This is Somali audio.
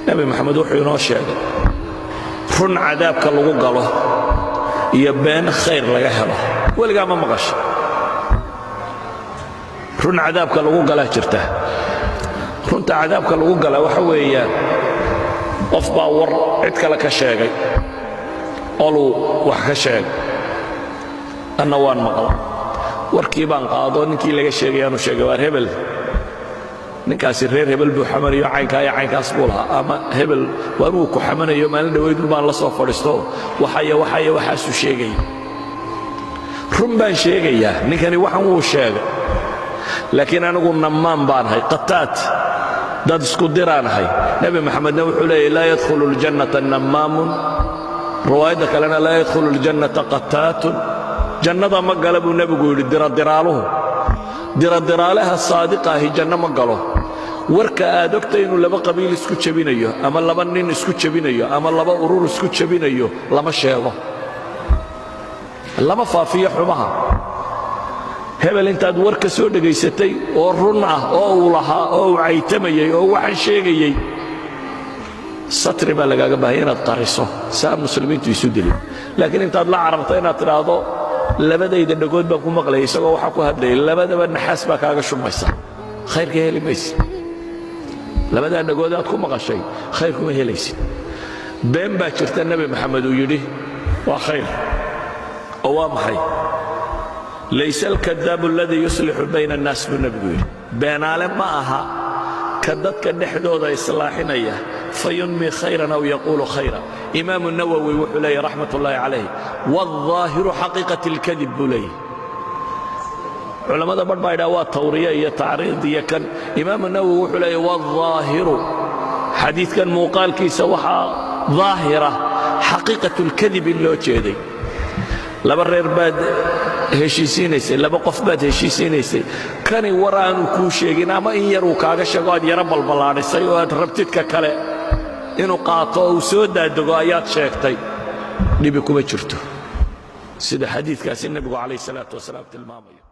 nabi maxamed wuxuu inoo sheegay run cadaabka lagu galo iyo been khayr laga helo weligaa ma maqasho run cadaabka lagu galaa jirta runta cadaabka lagu gala waxa weeyaan qof baa war cid kale ka sheegay oluu wax ka sheegay anna waan maqla warkii baan qaado ninkii laga sheegayaanu sheegay waa hebel ninkaasi reer hebel buu xamanayo caynkaa iyo caynkaas buu lahaa ama hebel waanuu ku xamanayo maalin dhaweydun baan la soo fadhiisto waxaasuu sheegay run baan sheegayaa ninkani waxan wuu sheegay laakiin anigu nammaan baan ahay qataat dad isku diraan ahay nabi maxamedna wuxuu leeyahy laa yadkhulu ljannata nammaamun riwaayadda kalena laa yadkhulu ljannata qataatun jannada ma gala buu nebigu yidhi diradiraaluhu diradiraalaha saadiqa ahi janno ma galo warka aad ogtay inuu laba qabiil isku jebinayo ama laba nin isku jebinayo ama laba urur isku jebinayo lama sheego lama faafiyo xumaha hebel intaad war ka soo dhegaysatay oo run ah oo uu lahaa oo uu caytamayey oo waxaan sheegayey satri baa lagaaga baahaya inaad qariso saa muslimiintu isu dilin laakiin intaad la cararto inaad tidhaahdo labadayda dhagood baan ku maqlayay isagoo waxaa ku hadlayay labadaba naxaas baa kaaga shumaysa khayrka heli maysid labadaa dhagood aad ku maqashay khayr kuma helaysid been baa jirta nebi maxamed uu yidhi waa khayr oo waa maxay laysa alkadaabu aladii yuslixu bayna annaas buu nebigu yidhi beenaale ma aha ka dadka dhexdooda islaaxinaya fayunmi khayran aw yaquulu khayra imaamu nawowi wuxuu leeyahy raxmat ullaahi calayh waaldaahiru xaqiiqati alkadib buu leeyahy culammada badh baa yidhaha waa tawriya iyo tacriid iyo kan imaamu nawowi wuxuu leeyahy waaldaahiru xadiidkan muuqaalkiisa waxaa daahira xaqiiqatu alkadib in loo jeeday laba reer baad heshiisiinaysay laba qof baad heshiisiinaysay kani war aanu kuu sheegin ama in yar uu kaaga sheego aad yaro balballaadhisay oo aad rabtidka kale inuu qaato oo uu soo daadego ayaad sheegtay dhibi kuma jirto sida xadiidkaasi nebigu calayh salaatu wasalaam tilmaamayo